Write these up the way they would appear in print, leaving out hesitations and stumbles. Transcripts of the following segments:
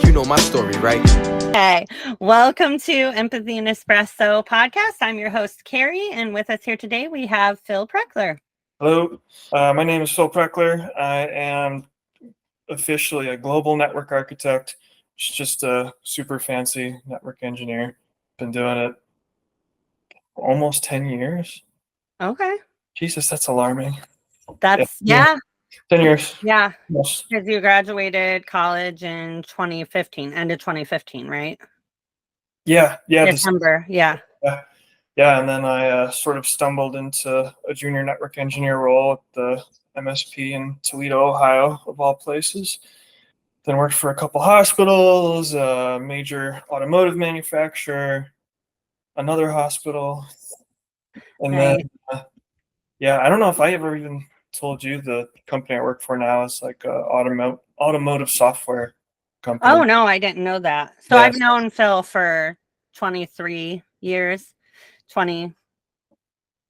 You know my story, right? Hey, welcome to Empathy Espresso podcast. I'm your host, Keri, and with us here today we have Phil Preckler. Hello, my name is Phil Preckler. I am officially a global network architect, which is just a super fancy network engineer. Been doing it almost 10 years. Okay. Jesus, that's alarming. That's, 10 years. Yeah. Yes. Because you graduated college in 2015, end of 2015, right? Yeah. December. Yeah. Yeah, and then I sort of stumbled into a junior network engineer role at the MSP in Toledo, Ohio, of all places. Then worked for a couple hospitals, a major automotive manufacturer, another hospital, and Nice. then I don't know if I ever even told you the company I work for now is like a automotive software company. Oh, no, I didn't know that. So Yeah. I've known Phil for 23 years. 20.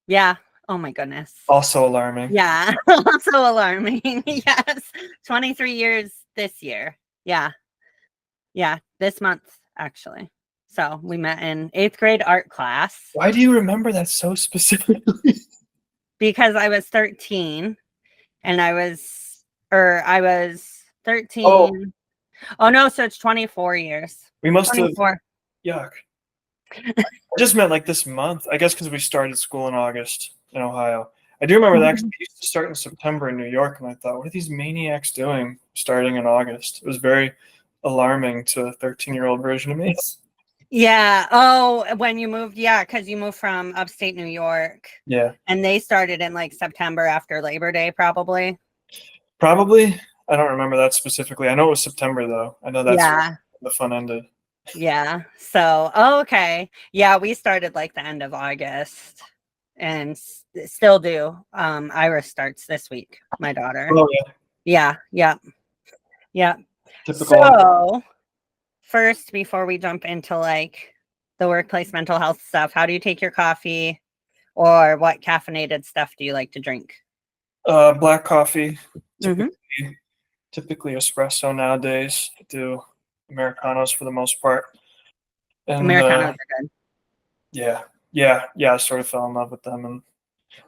Yeah. Oh, my goodness. Also alarming. Yeah. Also alarming. Yes. 23 years this year. Yeah. Yeah. This month, actually. So we met in 8th grade art class. Why do you remember that so specifically? Because I was 13 and I was 13. Oh no, so it's 24 years. We must have. 24. Yuck. I just meant like this month. I guess because we started school in August in Ohio. I do remember that 'cause we used to start in September in New York, and I thought, what are these maniacs doing starting in August? It was very alarming to a 13-year-old version of me. Yeah. Oh, when you moved, yeah, because you moved from upstate New York. Yeah. And they started in like September after Labor Day, probably. Probably. I don't remember that specifically. I know it was September, though. I know that's Yeah. when the fun ended. Yeah. So, okay. Yeah, we started like the end of August and still do. Iris starts this week, my daughter. Oh, yeah. Yeah. Typical. So, first, before we jump into like the workplace mental health stuff, how do you take your coffee, or what caffeinated stuff do you like to drink? Black coffee. Mm-hmm. Typically espresso nowadays. I do Americanos for the most part. And, Americanos are good. Yeah. I sort of fell in love with them, and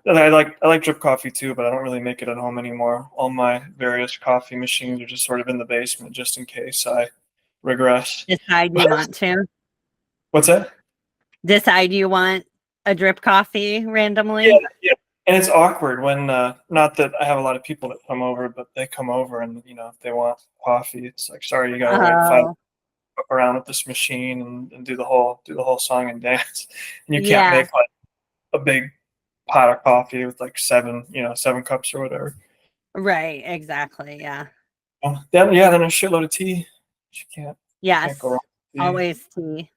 I like drip coffee too, but I don't really make it at home anymore. All my various coffee machines are just sort of in the basement, just in case I regress. Decide you want to. What's that? Decide you want a drip coffee randomly. Yeah. And it's awkward when not that I have a lot of people that come over, but they come over and if they want coffee, it's like, sorry, you gotta wait 5 up around with this machine and do the whole song and dance, and you can't make like a big pot of coffee with like 7 cups or whatever. Right, exactly. Yeah. Then a shitload of tea. You can't. Yes. Can't go wrong with tea. Always tea.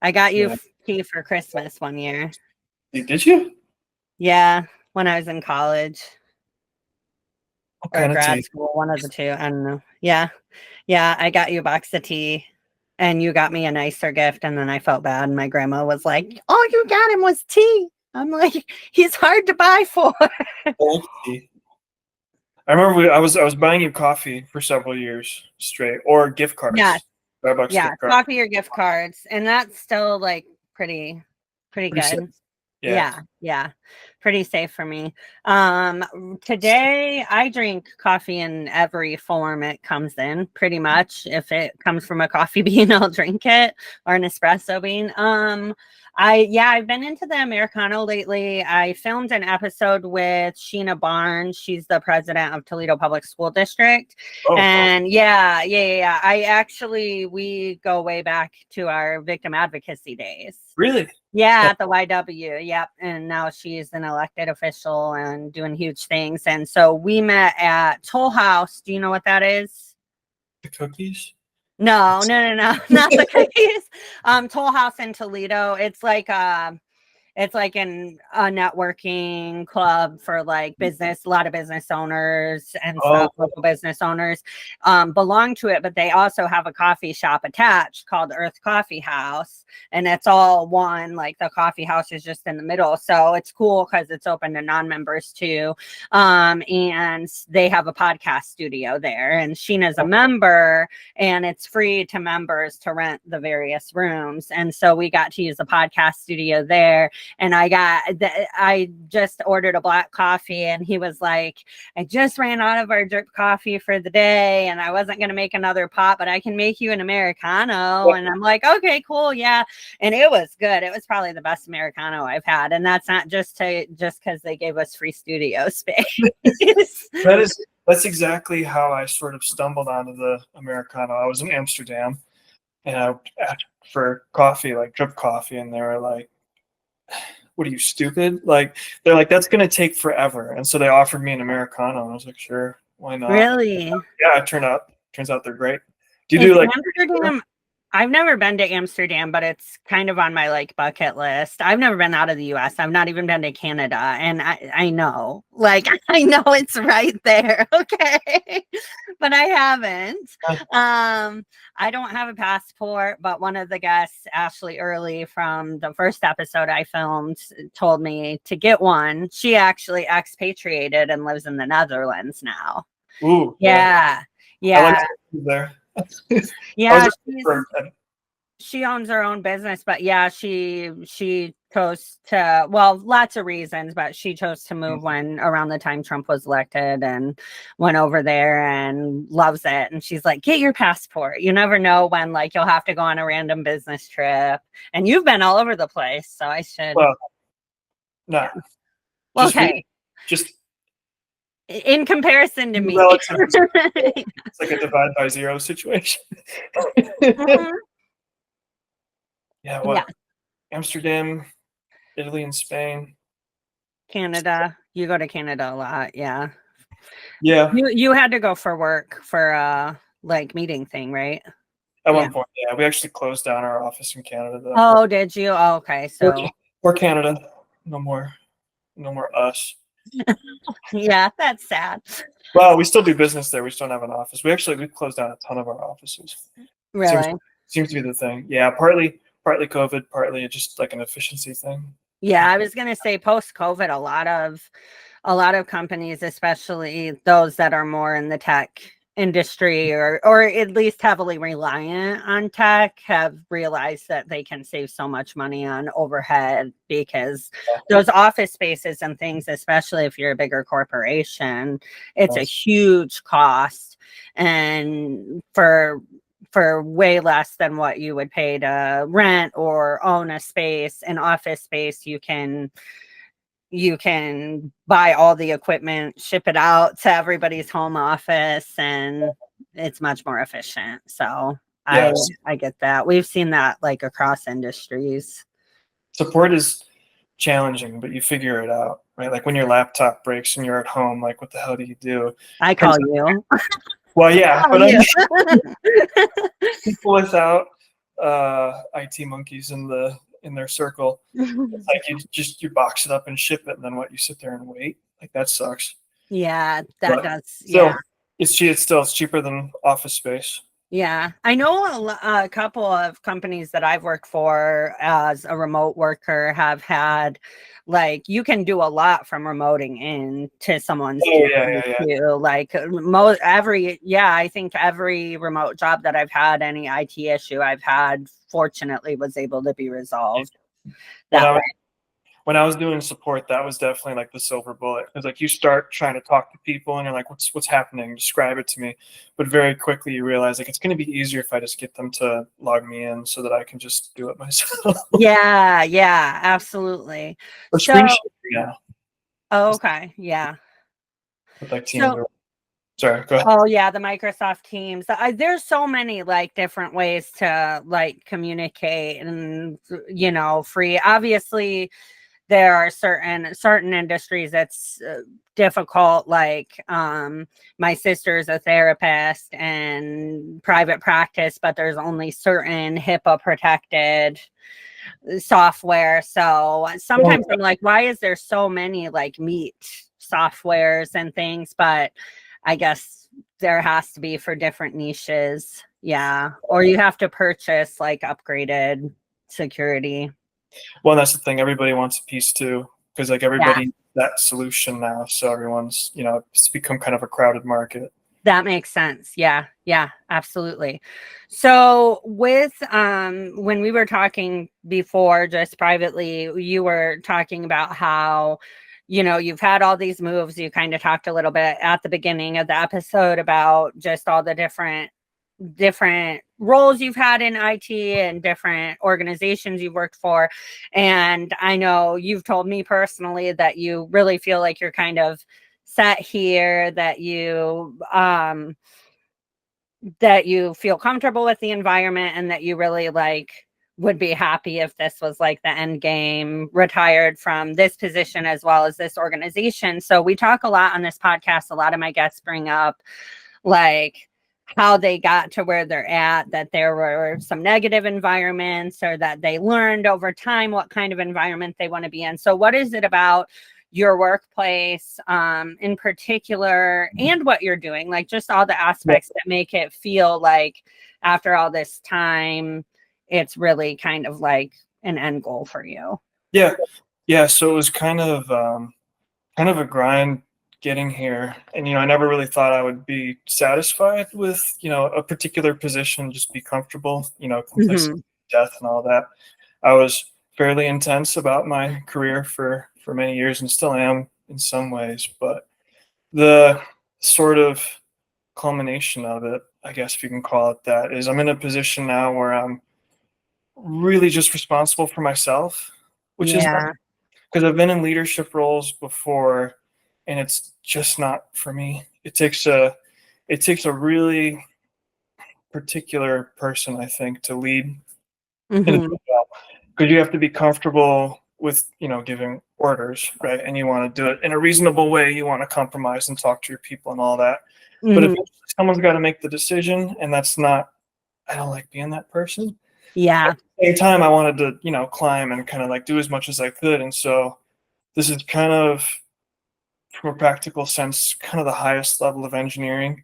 I got you tea for Christmas one year. Did you? Yeah, when I was in college or grad tea? school, one of the two. I don't know. Yeah, I got you a box of tea, and you got me a nicer gift, and then I felt bad. And my grandma was like, "All you got him was tea." I'm like, "He's hard to buy for." I remember I was buying you coffee for several years straight, or gift cards. Yeah, Starbucks gift cards. coffee or gift cards, and that's still like pretty good. Safe. Yeah, pretty safe for me. Today I drink coffee in every form it comes in, pretty much. If it comes from a coffee bean, I'll drink it, or an espresso bean. I've been into the Americano lately. I filmed an episode with Sheena Barnes. She's the president of Toledo Public School District. And we go way back to our victim advocacy days. Really? Yeah, at the YW. Yep. And now she's an elected official and doing huge things. And so we met at Toll House. Do you know what that is? The cookies? No, not the cookies. Toll House in Toledo. It's like It's like a networking club for like business. A lot of business owners and stuff, local business owners belong to it, but they also have a coffee shop attached called Earth Coffee House. And it's all one, like the coffee house is just in the middle. So it's cool because it's open to non-members too. And they have a podcast studio there. And Sheena's a member, and it's free to members to rent the various rooms. And so we got to use the podcast studio there. And I just ordered a black coffee, and he was like, I just ran out of our drip coffee for the day, and I wasn't going to make another pot, but I can make you an Americano. And I'm like, okay, cool. Yeah. And it was good. It was probably the best Americano I've had. And that's not just because they gave us free studio space. That's exactly how I sort of stumbled onto the Americano. I was in Amsterdam, and I asked for coffee, like drip coffee, and they were like, what are you, stupid? Like, they're like, that's going to take forever. And so they offered me an Americano, and I was like, sure, why not? Really? Yeah, it turns out they're great. Do you do like Amsterdam? I've never been to Amsterdam, but it's kind of on my like bucket list. I've never been out of the US. I've not even been to Canada. And I know, like, I know it's right there. Okay. But I haven't. I don't have a passport, but one of the guests, Ashley Early from the first episode I filmed, told me to get one. She actually expatriated and lives in the Netherlands now. Ooh, yeah. I like there. Yeah, she owns her own business, but yeah, she chose to, well, lots of reasons, but she chose to move when around the time Trump was elected, and went over there and loves it. And she's like, get your passport. You never know when like you'll have to go on a random business trip. And you've been all over the place, so I should. Well, no. Well, okay. Just in comparison to me. It's like a divide by zero situation. Yeah, what? Yeah. Amsterdam, Italy, and Spain. Canada. You go to Canada a lot, yeah. Yeah. You had to go for work for like meeting thing, right? At one point, yeah. We actually closed down our office in Canada though. Oh, did you? Oh, okay. So we're Canada. No more us. Yeah, that's sad. Well, we still do business there. We just don't have an office. We've closed down a ton of our offices. Really? Seems to be the thing. Yeah, partly COVID, partly just like an efficiency thing. Yeah, I was gonna say post-COVID, a lot of companies, especially those that are more in the tech industry or at least heavily reliant on tech, have realized that they can save so much money on overhead, because those office spaces and things, especially if you're a bigger corporation, it's a huge cost, and for way less than what you would pay to rent or own a space, an office space, you can buy all the equipment, ship it out to everybody's home office, and it's much more efficient. So I get that. We've seen that like across industries. Support is challenging, but you figure it out, right? Like when your laptop breaks and you're at home, like what the hell do you do? I call you. Well, yeah, but people without IT monkeys in their circle, it's like you box it up and ship it, and then you sit there and wait. Like that sucks. Yeah, does. Still, it's cheaper than office space. Yeah, I know a couple of companies that I've worked for as a remote worker have had, like, you can do a lot from remoting in to someone's like I think every remote job that I've had, any IT issue I've had, fortunately was able to be resolved that way. When I was doing support, that was definitely like the silver bullet. It's like you start trying to talk to people and you're like, what's happening? Describe it to me. But very quickly you realize like it's going to be easier if I just get them to log me in so that I can just do it myself. Yeah, absolutely. Or screen sharing, Oh, okay. Yeah. With like Teams sorry, go ahead. Oh yeah, the Microsoft Teams. There's so many like different ways to like communicate and free. Obviously, there are certain industries that's difficult. Like my sister's a therapist and private practice, but there's only certain HIPAA protected software. So sometimes I'm like, why is there so many like meat softwares and things? But I guess there has to be for different niches. Yeah. Or you have to purchase like upgraded security. Well, that's the thing. Everybody wants a piece too, because like Yeah. everybody that solution now. So everyone's, it's become kind of a crowded market. That makes sense. Yeah. Yeah, absolutely. So with when we were talking before just privately, you were talking about how you've had all these moves. You kind of talked a little bit at the beginning of the episode about just all the different roles you've had in IT and different organizations you've worked for. And I know you've told me personally that you really feel like you're kind of set here, that you feel comfortable with the environment, and that you really like would be happy if this was like the end game, retired from this position as well as this organization. So we talk a lot on this podcast. A lot of my guests bring up like how they got to where they're at, that there were some negative environments, or that they learned over time what kind of environment they want to be in. So what is it about your workplace in particular, and what you're doing, like just all the aspects that make it feel like after all this time, it's really kind of like an end goal for you? Yeah. So it was kind of a grind getting here, and I never really thought I would be satisfied with a particular position, just be comfortable, complacent, death and all that. I was fairly intense about my career for many years, and still am in some ways, but the sort of culmination of it, I guess if you can call it that, is I'm in a position now where I'm really just responsible for myself, which is Yeah. because I've been in leadership roles before, and it's just not for me. It takes a really particular person, I think, to lead in a job, because you have to be comfortable with giving orders, right? And you want to do it in a reasonable way. You want to compromise and talk to your people and all that. But if someone's got to make the decision, and I don't like being that person. Yeah. At the same time, I wanted to climb and kind of like do as much as I could, and so this is kind of, from a practical sense, kind of the highest level of engineering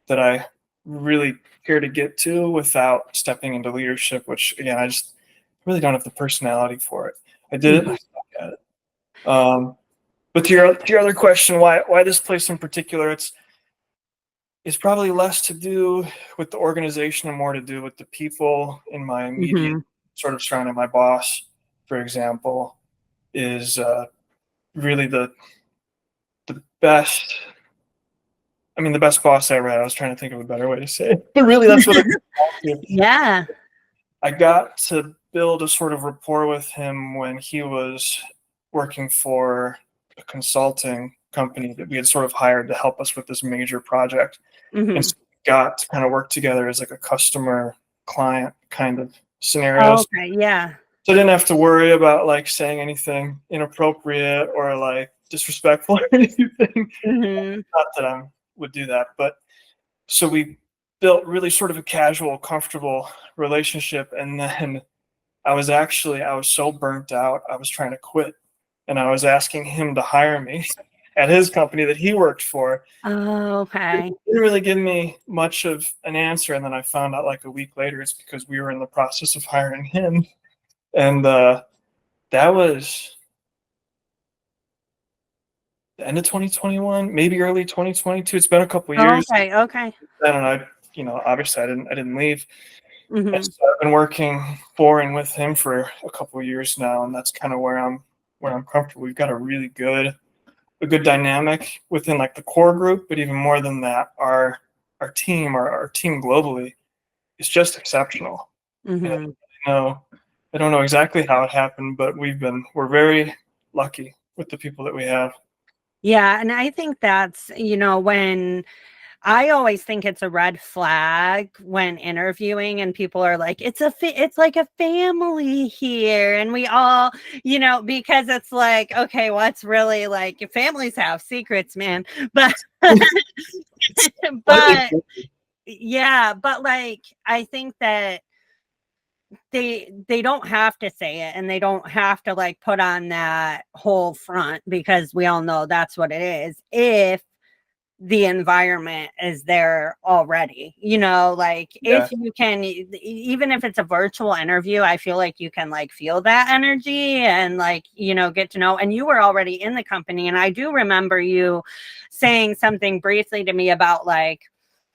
that I really care to get to without stepping into leadership, which again, I just really don't have the personality for it. I did it, I suck at it. But to your other question, why this place in particular, it's probably less to do with the organization and more to do with the people in my immediate sort of surrounding. My boss, for example, is really the best. I mean, the best boss I ever had. I was trying to think of a better way to say it, but really that's what it is. Yeah. I got to build a sort of rapport with him when he was working for a consulting company that we had sort of hired to help us with this major project. And so we got to kind of work together as like a customer client kind of scenarios. Oh, okay. Yeah. So I didn't have to worry about like saying anything inappropriate or like disrespectful or anything. Not that I would do that, but so we built really sort of a casual, comfortable relationship. And then I was so burnt out, I was trying to quit, and I was asking him to hire me at his company that he worked for. Oh, okay. He didn't really give me much of an answer, and then I found out like a week later it's because we were in the process of hiring him. And that was the end of 2021, maybe early 2022. It's been a couple of years. Okay. And I, obviously I didn't leave. And so I've been working for and with him for a couple of years now, and that's kind of where I'm comfortable. We've got a good dynamic within like the core group, but even more than that, our team globally is just exceptional. And I don't know exactly how it happened, but we're very lucky with the people that we have. Yeah. And I think that's, when I always think it's a red flag when interviewing and people are like, it's like a family here. And we all, because it's like, okay, what's really like, families have secrets, man. But, but yeah, but like, I think that they don't have to say it, and they don't have to like put on that whole front, because we all know that's what it is. If the environment is there already, like Yeah. if you can, even if it's a virtual interview, I feel like you can like feel that energy and like, get to know. And you were already in the company. And I do remember you saying something briefly to me about like,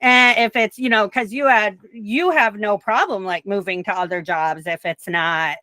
if it's, because you have no problem like moving to other jobs if it's not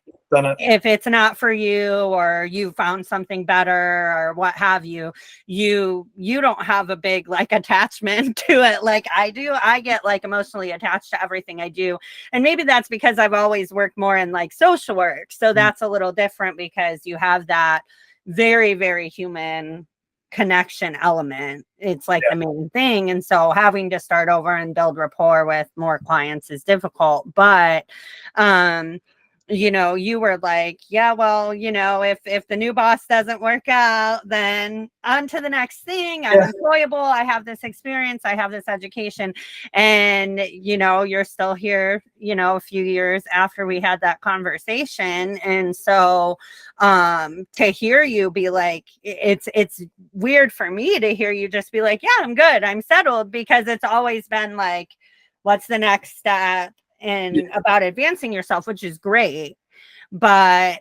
for you, or you found something better or what have you. You don't have a big like attachment to it like I do. I get like emotionally attached to everything I do, and maybe that's because I've always worked more in like social work, so that's a little different, because you have that very, very human connection element. It's like the main thing. And so having to start over and build rapport with more clients is difficult. But you were like, yeah, well, if the new boss doesn't work out, then on to the next thing. I'm employable. I have this experience. I have this education. And, you're still here, a few years after we had that conversation. And so to hear you be like, it's weird for me to hear you just be like, yeah, I'm good. I'm settled, because it's always been like, what's the next step? And about advancing yourself, which is great. But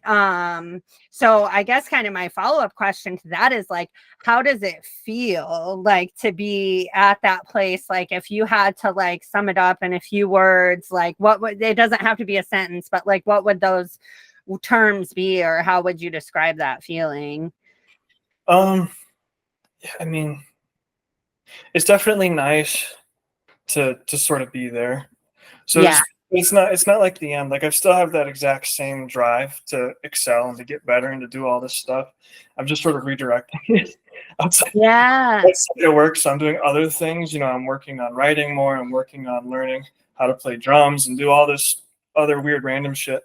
so I guess kind of my follow-up question to that is like, how does it feel like to be at that place? Like if you had to like sum it up in a few words, like what would, it doesn't have to be a sentence, but like what would those terms be, or how would you describe that feeling? I mean, it's definitely nice to sort of be there. So it's not like the end. Like I still have that exact same drive to excel and to get better and to do all this stuff. I'm just sort of redirecting it outside of work. So I'm doing other things. I'm working on writing more. I'm working on learning how to play drums and do all this other weird random shit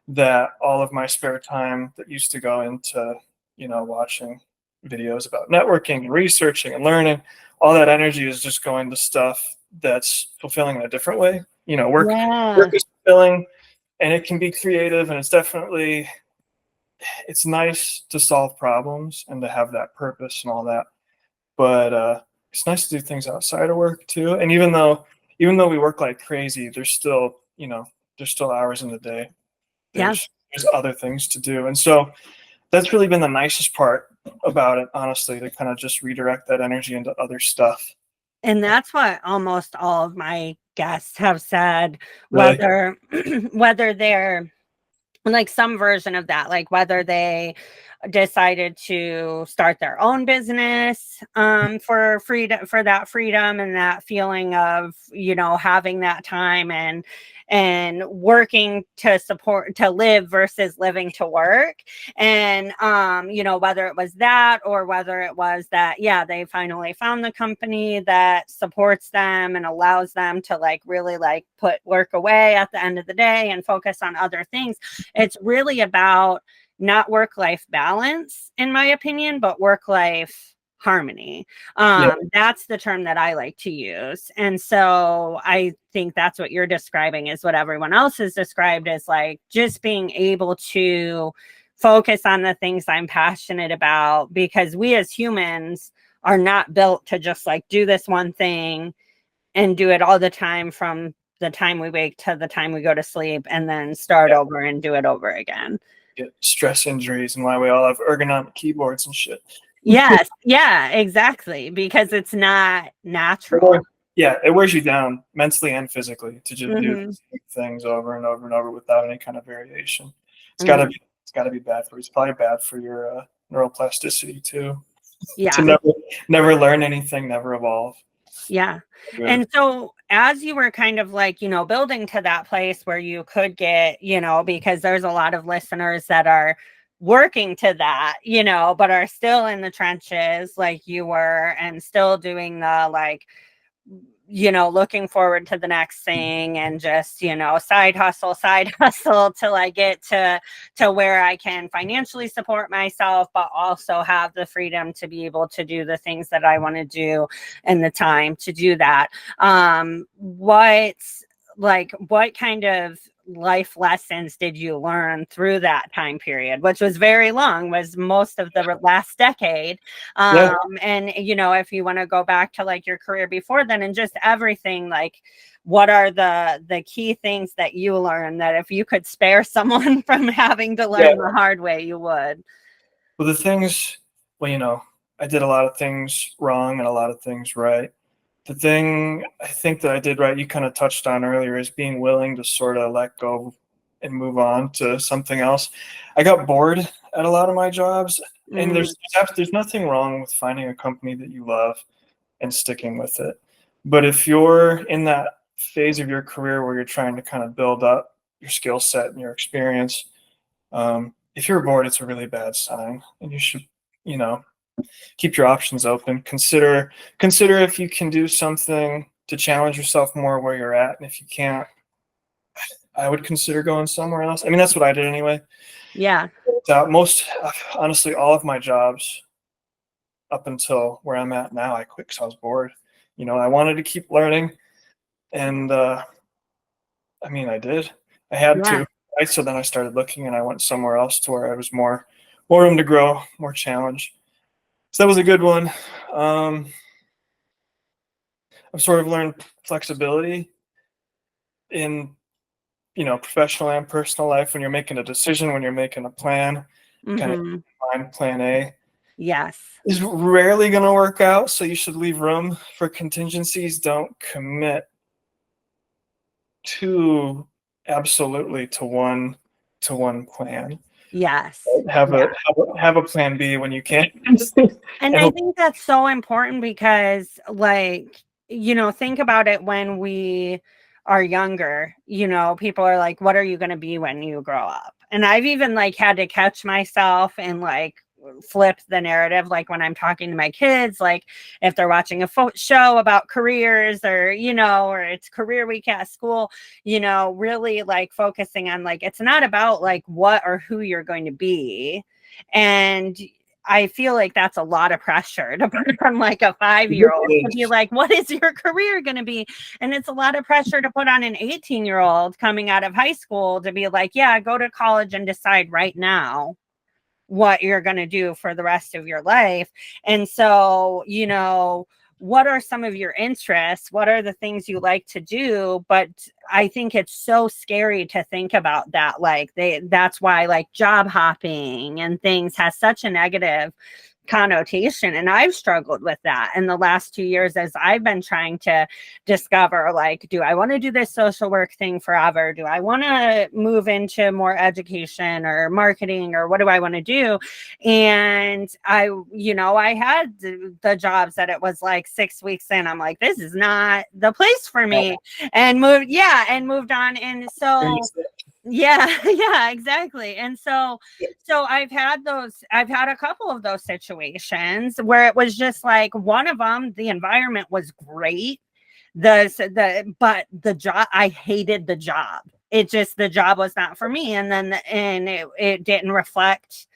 that all of my spare time that used to go into, watching videos about networking and researching and learning, all that energy is just going to stuff that's fulfilling in a different way. Work is fulfilling, and it can be creative, and it's nice to solve problems and to have that purpose and all that. But it's nice to do things outside of work too. And even though we work like crazy, there's still hours in the day. There's other things to do. And so that's really been the nicest part about it, honestly, to kind of just redirect that energy into other stuff. And that's what almost all of my guests have said, whether they're like some version of that, like whether they decided to start their own business for freedom, for that freedom and that feeling of, having that time and working to live versus living to work. And, whether it was that, or whether it was that, they finally found the company that supports them and allows them to like really like put work away at the end of the day and focus on other things. It's really about not work-life balance, in my opinion, but work-life harmony. That's the term that I like to use. And so I think that's what you're describing, is what everyone else has described as like just being able to focus on the things I'm passionate about, because we as humans are not built to just like do this one thing and do it all the time, from the time we wake to the time we go to sleep, and then start over and do it over again. Get stress injuries, and why we all have ergonomic keyboards and shit. Yes, exactly, because it's not natural. It wears you down mentally and physically to just do things over and over and over without any kind of variation. It's gotta be bad for you. It's probably bad for your neuroplasticity too. To never learn anything, never evolve. And so as you were kind of like, building to that place where you could get, because there's a lot of listeners that are working to that, but are still in the trenches like you were, and still doing the like, looking forward to the next thing, and just, side hustle till I get to where I can financially support myself, but also have the freedom to be able to do the things that I want to do and the time to do that. What kind of life lessons did you learn through that time period, which was very long, was most of the last decade. Yeah. And, you know, if you want to go back to like your career before then and just everything, like what are the key things that you learned that if you could spare someone from having to learn the hard way, you would? Well, the things, well, you know, I did a lot of things wrong and a lot of things right. The thing I think that I did right, you kind of touched on earlier, is being willing to sort of let go and move on to something else. I got bored at a lot of my jobs, and there's nothing wrong with finding a company that you love and sticking with it. But if you're in that phase of your career where you're trying to kind of build up your skill set and your experience, if you're bored, it's a really bad sign, and you should, you know, keep your options open. Consider if you can do something to challenge yourself more where you're at, and if you can't, I would consider going somewhere else. I mean, that's what I did anyway. Yeah. Honestly, all of my jobs up until where I'm at now, I quit because I was bored. You know, I wanted to keep learning, and I mean, I did. I had to. Right? So then I started looking, and I went somewhere else to where I was more room to grow, more challenge. So that was a good one. I've sort of learned flexibility in, you know, professional and personal life. When you're making a decision, when you're making a plan, kind of find plan A. Yes. Is rarely going to work out, so you should leave room for contingencies. Don't commit too absolutely to one plan. Yes. Have a plan B when you can. And I think that's so important because, like, you know, think about it when we are younger, you know, people are like, what are you going to be when you grow up? And I've even like had to catch myself and like flip the narrative. Like when I'm talking to my kids, like if they're watching a show about careers or, you know, or it's career week at school, you know, really like focusing on like, it's not about like what or who you're going to be. And I feel like that's a lot of pressure to put on like a 5-year-old to be like, what is your career going to be? And it's a lot of pressure to put on an 18-year-old coming out of high school to be like, yeah, go to college and decide right now what you're going to do for the rest of your life. And so, you know, what are some of your interests? What are the things you like to do? But I think it's so scary to think about that. Like that's why like job hopping and things has such a negative connotation. And I've struggled with that in the last 2 years as I've been trying to discover, like, do I want to do this social work thing forever? Do I want to move into more education or marketing, or what do I want to do? And I, you know, I had the jobs that it was like 6 weeks in, I'm like, this is not the place for me, and moved on. And so yeah, exactly. And so I've had a couple of those situations where it was just like, one of them, the environment was great, but the job, I hated the job. The job was not for me. And then it didn't reflect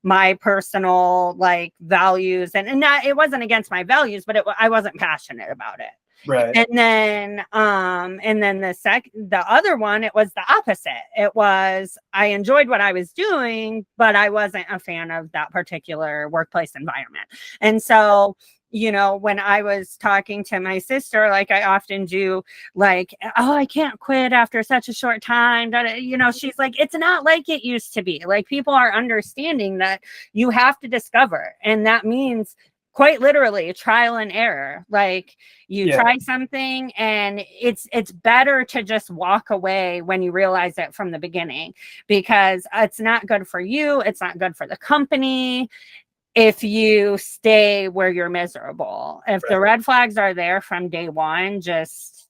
my personal like values, and not, it wasn't against my values, but I wasn't passionate about it. Right. And then the other one, it was the opposite. It was, I enjoyed what I was doing, but I wasn't a fan of that particular workplace environment. And so, you know, when I was talking to my sister, like I often do, like, oh, I can't quit after such a short time. You know, she's like, it's not like it used to be. Like, people are understanding that you have to discover. And that means quite literally trial and error. Like, you try something, and it's better to just walk away when you realize it from the beginning, because it's not good for you. It's not good for the company if you stay where you're miserable. If the red flags are there from day one, just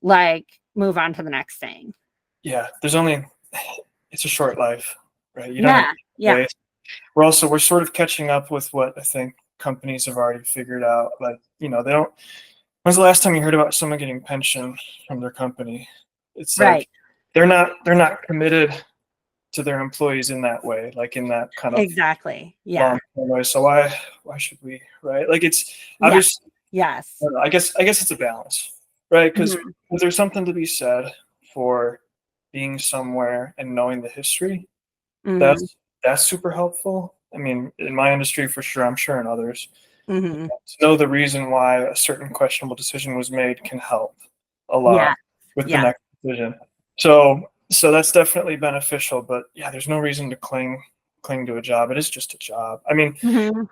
like move on to the next thing. Yeah. It's a short life, right? You Yeah. don't have we're sort of catching up with what I think companies have already figured out. Like, you know, when's the last time you heard about someone getting pension from their company? It's like they're not committed to their employees in that way, like in that kind of exactly. Yeah. way. So why should we, right? Like, it's obviously, yes. I guess it's a balance, right? Because there's something to be said for being somewhere and knowing the history, Mm-hmm. that's super helpful. I mean, in my industry for sure, I'm sure in others. Mm-hmm. To know the reason why a certain questionable decision was made can help a lot Yeah. with the Yeah. next decision. So that's definitely beneficial. But yeah, there's no reason to cling to a job. It is just a job. I mean, Mm-hmm.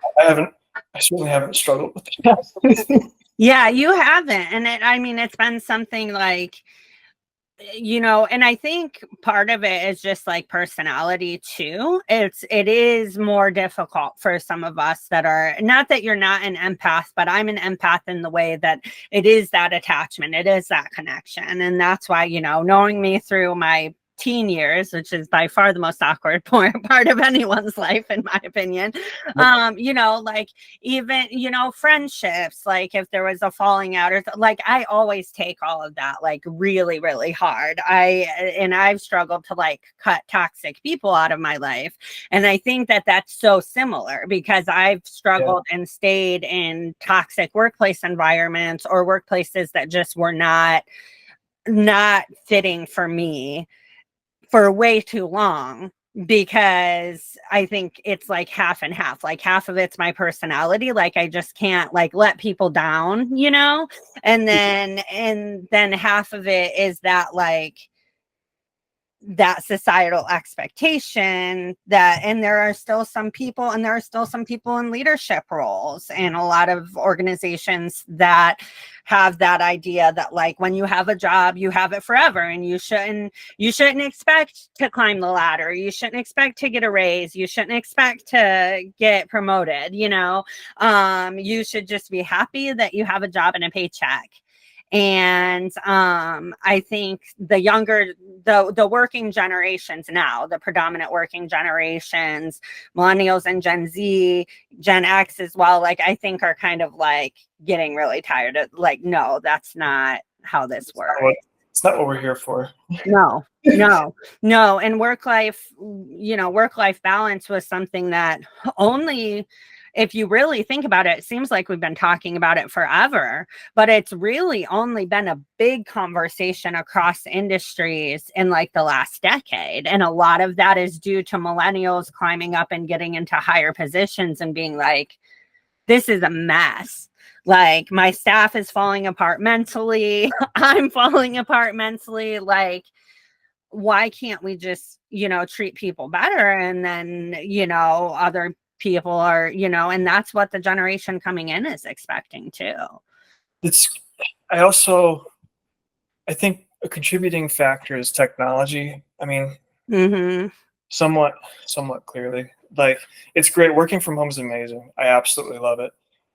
I certainly haven't struggled with that. Yeah, you haven't. And it's been something like, and I think part of it is just like personality too. It is more difficult for some of us that are, not that you're not an empath, but I'm an empath in the way that it is that attachment, it is that connection. And that's why, knowing me through my teen years, which is by far the most awkward part of anyone's life, in my opinion. Like even, friendships, like if there was a falling out or like, I always take all of that like really, really hard. I've struggled to like cut toxic people out of my life. And I think that that's so similar because I've struggled and stayed in toxic workplace environments or workplaces that just were not fitting for me for way too long, because I think it's like half and half. Like half of it's my personality, like I just can't like let people down, and then half of it is that like that societal expectation and there are still some people in leadership roles and a lot of organizations that have that idea that like when you have a job you have it forever and you shouldn't expect to climb the ladder, you shouldn't expect to get a raise, you shouldn't expect to get promoted, you should just be happy that you have a job and a paycheck. And I think the working generations now, the predominant working generations, millennials and Gen Z, Gen X as well, like I think are kind of like getting really tired of like, no, that's not how this works. It's not what we're here for. No. And work life balance was something that only, if you really think about it, it seems like we've been talking about it forever, but it's really only been a big conversation across industries in like the last decade. And a lot of that is due to millennials climbing up and getting into higher positions and being like, this is a mess. Like my staff is falling apart mentally. I'm falling apart mentally. Like, why can't we just, treat people better? And then, other people are, and that's what the generation coming in is expecting too. I think a contributing factor is technology. I mean, Mm-hmm. somewhat clearly. Like it's great. Working from home is amazing. I absolutely love it.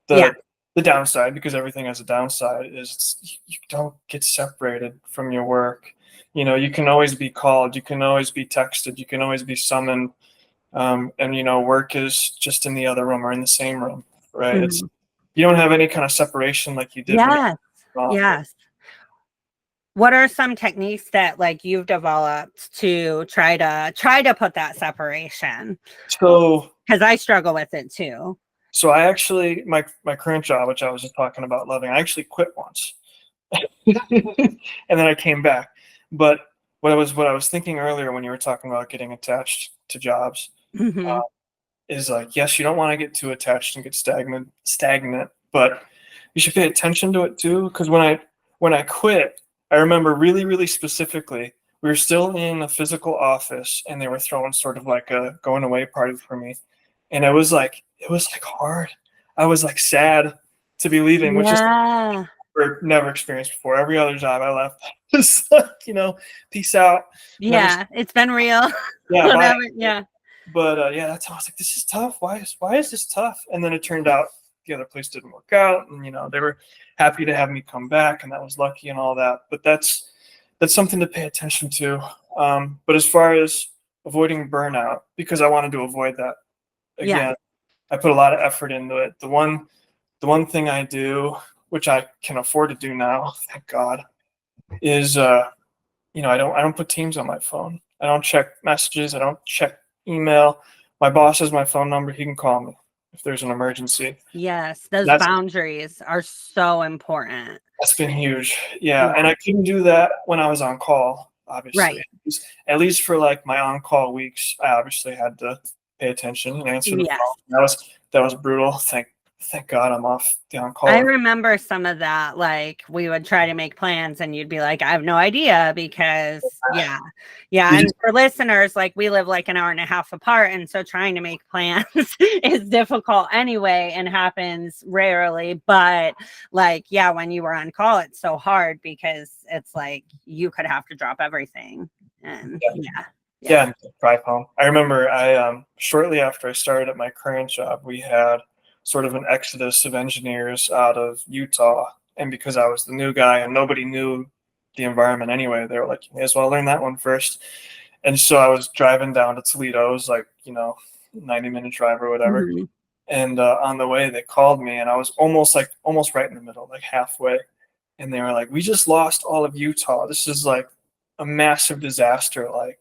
The downside, because everything has a downside, is you don't get separated from your work. You can always be called, you can always be texted, you can always be summoned. And work is just in the other room or in the same room, right? Mm-hmm. You don't have any kind of separation like you did. Yes. What are some techniques that like you've developed to try to put that separation? So, because I struggle with it too. So I actually, my current job, which I was just talking about loving, I actually quit once, and then I came back. But what I was thinking earlier when you were talking about getting attached to jobs, Mm-hmm. is like, yes, you don't want to get too attached and get stagnant, but you should pay attention to it too. Because when I quit, I remember really, really specifically, we were still in a physical office, and they were throwing sort of like a going away party for me, and it was like hard. I was like sad to be leaving, which is never experienced before. Every other job I left, just like, peace out. Yeah, it's been real. Yeah, Whatever. Yeah. But that's how I was like, this is tough. Why is this tough? And then it turned out the other place didn't work out, and they were happy to have me come back, and that was lucky and all that. But that's something to pay attention to. But as far as avoiding burnout, because I wanted to avoid that again, I put a lot of effort into it. The one thing I do, which I can afford to do now, thank God, is I don't put Teams on my phone. I don't check messages. I don't check email. My boss has my phone number. He can call me if there's an emergency. Yes, those boundaries are so important. That's been huge. Yeah, and I couldn't do that when I was on call. obviously. Right. At least for like my on-call weeks, I obviously had to pay attention and answer the Yes. phone. That was brutal. Thank God I'm off the I on-call. remember some of that, like we would try to make plans and you'd be like, I have no idea because yeah. And for listeners, like we live like an hour and a half apart. And so trying to make plans is difficult anyway and happens rarely. But like, yeah, when you were on call, it's so hard because it's like you could have to drop everything. And and drive home. I remember shortly after I started at my current job, we had sort of an exodus of engineers out of Utah. And because I was the new guy and nobody knew the environment anyway, they were like, you may as well learn that one first. And so I was driving down to Toledo. It was like, 90-minute drive or whatever. Mm-hmm. And on the way, they called me, and I was almost right in the middle, like halfway. And they were like, we just lost all of Utah. This is like a massive disaster. Like,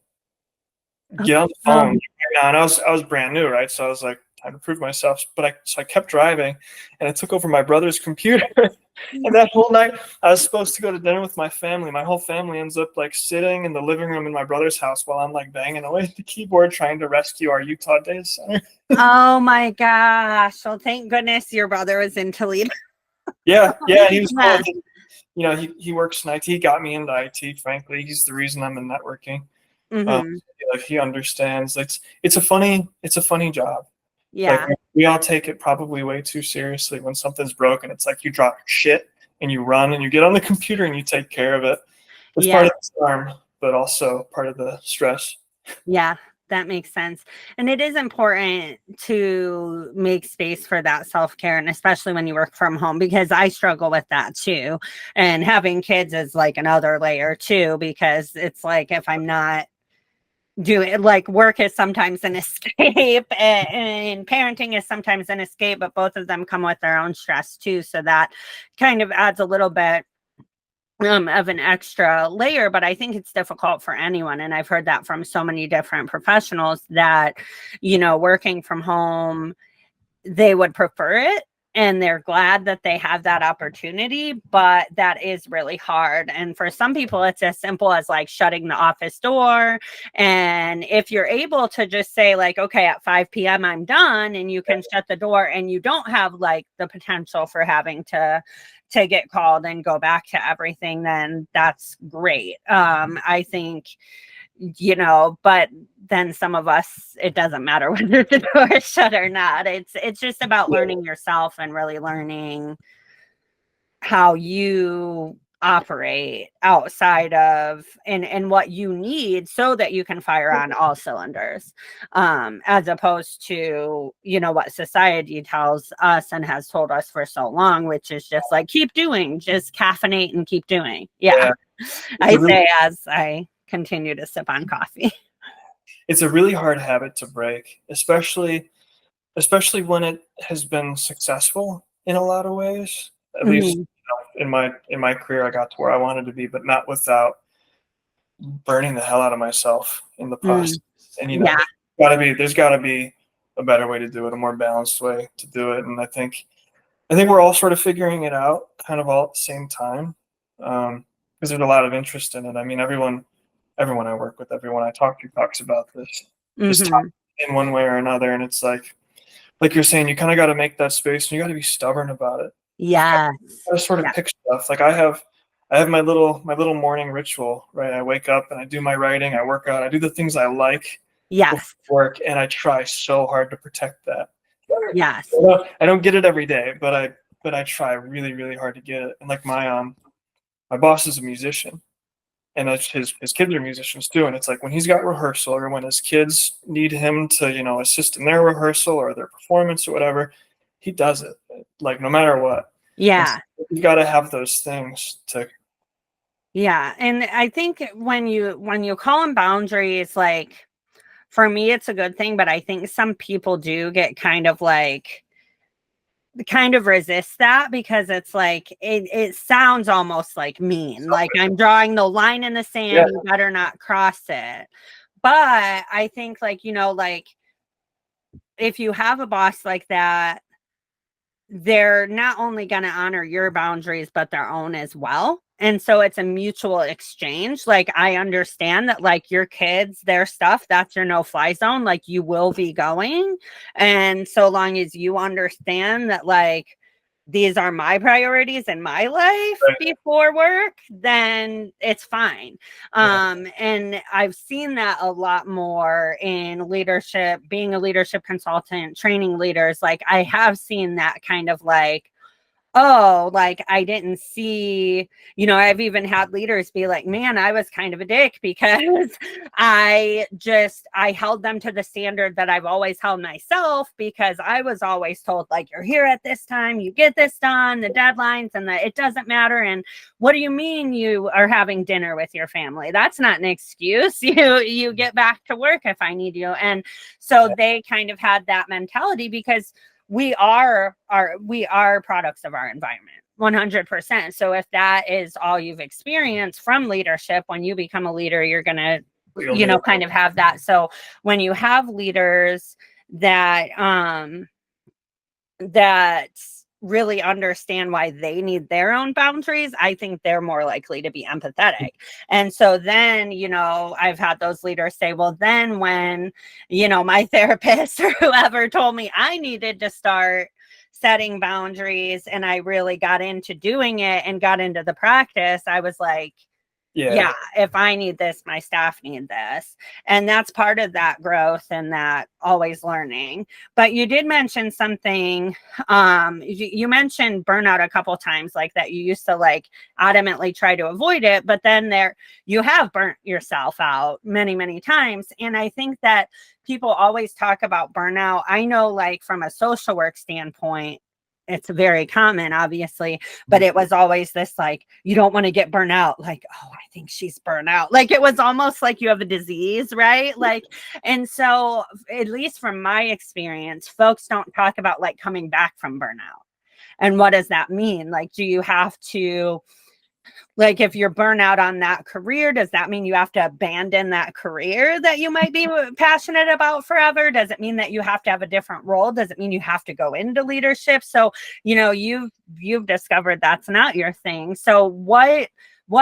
get on the phone right now. And I was brand new, right? So I was like, time to prove myself. But I kept driving, and I took over my brother's computer. And that whole night, I was supposed to go to dinner with my family. My whole family ends up like sitting in the living room in my brother's house while I'm like banging away at the keyboard trying to rescue our Utah data center. Oh my gosh. Well, thank goodness your brother was in Toledo. Yeah, he was cool. He works in IT. He got me into IT, frankly. He's the reason I'm in networking. Mm-hmm. Like he understands. It's a funny job. Yeah. Like we all take it probably way too seriously. When something's broken, it's like you drop your shit and you run and you get on the computer and you take care of it. It's part of the charm, but also part of the stress. Yeah, that makes sense. And it is important to make space for that self-care, and especially when you work from home, because I struggle with that too. And having kids is like another layer too, because it's like if I'm not doing, like, work is sometimes an escape and parenting is sometimes an escape, but both of them come with their own stress too. So that kind of adds a little bit of an extra layer, but I think it's difficult for anyone. And I've heard that from so many different professionals that, working from home, they would prefer it and they're glad that they have that opportunity, but that is really hard. And for some people, it's as simple as like shutting the office door. And if you're able to just say like, okay, at 5 p.m. I'm done, and you can shut the door and you don't have like the potential for having to get called and go back to everything, then that's great. I think, but then some of us, it doesn't matter whether the door is shut or not. It's just about learning yourself and really learning how you operate outside of and what you need so that you can fire on all cylinders, as opposed to what society tells us and has told us for so long, which is just like keep doing, just caffeinate and keep doing. I say as I continue to sip on coffee. It's a really hard habit to break, especially when it has been successful in a lot of ways. At least in my career, I got to where I wanted to be, but not without burning the hell out of myself in the process. And there's got to be a better way to do it, a more balanced way to do it. And I think we're all sort of figuring it out, kind of all at the same time, because there's a lot of interest in it. I mean, everyone I work with, everyone I talk to talks about this, just in one way or another. And it's like you're saying, you kind of got to make that space, and you got to be stubborn about it. Yeah. I sort of pick stuff. Like I have my little morning ritual, right? I wake up and I do my writing, I work out, I do the things I like. Yes. Work, and I try so hard to protect that. Yes. I don't get it every day, but I try really, really hard to get it. And like my boss is a musician, and his kids are musicians too. And it's like when he's got rehearsal, or when his kids need him to assist in their rehearsal or their performance or whatever, he does it, like no matter what. Yeah. You got to have those things to. Yeah, and I think when you call them boundaries, like for me, it's a good thing, but I think some people do get kind of resist that, because it's like it sounds almost like mean, like I'm drawing the line in the sand, you better not cross it. But I think like if you have a boss like that, they're not only going to honor your boundaries, but their own as well. And so it's a mutual exchange. Like, I understand that, like, your kids, their stuff, that's your no-fly zone. Like, you will be going. And so long as you understand that, like, these are my priorities in my life before work, then it's fine. And I've seen that a lot more in leadership, being a leadership consultant, training leaders. Like, I have seen that kind of like, oh, like, I didn't see, I've even had leaders be like, man, I was kind of a dick because I held them to the standard that I've always held myself, because I was always told, like, you're here at this time, you get this done, the deadlines, and it doesn't matter. And what do you mean you are having dinner with your family? That's not an excuse. You get back to work if I need you. And so they kind of had that mentality, because we are products of our environment, 100%. So if that is all you've experienced from leadership, when you become a leader, you're going to, kind of have that. So when you have leaders that really understand why they need their own boundaries, I think they're more likely to be empathetic. And so then, I've had those leaders say, well, then when, my therapist or whoever told me I needed to start setting boundaries, and I really got into doing it and got into the practice, I was like, yeah, if I need this, my staff need this. And that's part of that growth and that always learning. But you did mention something, you mentioned burnout a couple times, like that you used to like adamantly try to avoid it, but then you have burnt yourself out many, many times. And I think that people always talk about burnout. I know, like, from a social work standpoint, it's very common, obviously, but it was always this, like, you don't want to get burnt out. Like, oh, I think she's burnt out. Like, it was almost like you have a disease, right? Like, and so at least from my experience, folks don't talk about like coming back from burnout. And what does that mean? Like, do you have to, like, if you're burnout on that career, does that mean you have to abandon that career that you might be passionate about forever? Does it mean that you have to have a different role? Does it mean you have to go into leadership? So, you've discovered that's not your thing. So what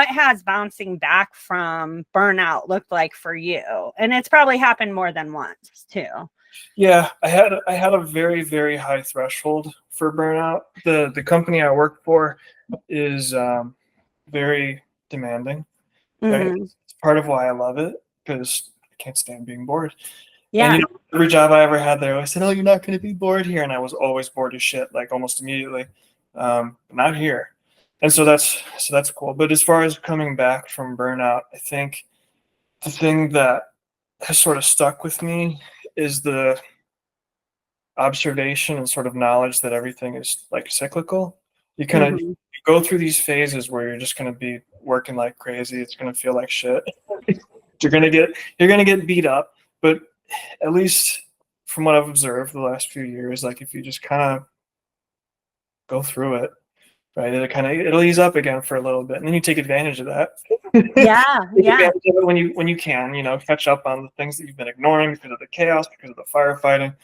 has bouncing back from burnout looked like for you? And it's probably happened more than once too. Yeah, I had a very, very high threshold for burnout. The company I work for is very demanding. Right? Mm-hmm. It's part of why I love it, because I can't stand being bored. Yeah. And every job I ever had there, I said, "Oh, you're not going to be bored here," and I was always bored as shit, like almost immediately. Not here, and so that's cool. But as far as coming back from burnout, I think the thing that has sort of stuck with me is the observation and sort of knowledge that everything is like cyclical. You kind of Mm-hmm. go through these phases where you're just going to be working like crazy. It's going to feel like shit. you're going to get beat up, but at least from what I've observed the last few years, like if you just kind of go through it, right, it'll ease up again for a little bit, and then you take advantage of that. Yeah. Take Yeah. advantage of it when you can, catch up on the things that you've been ignoring because of the chaos, because of the firefighting,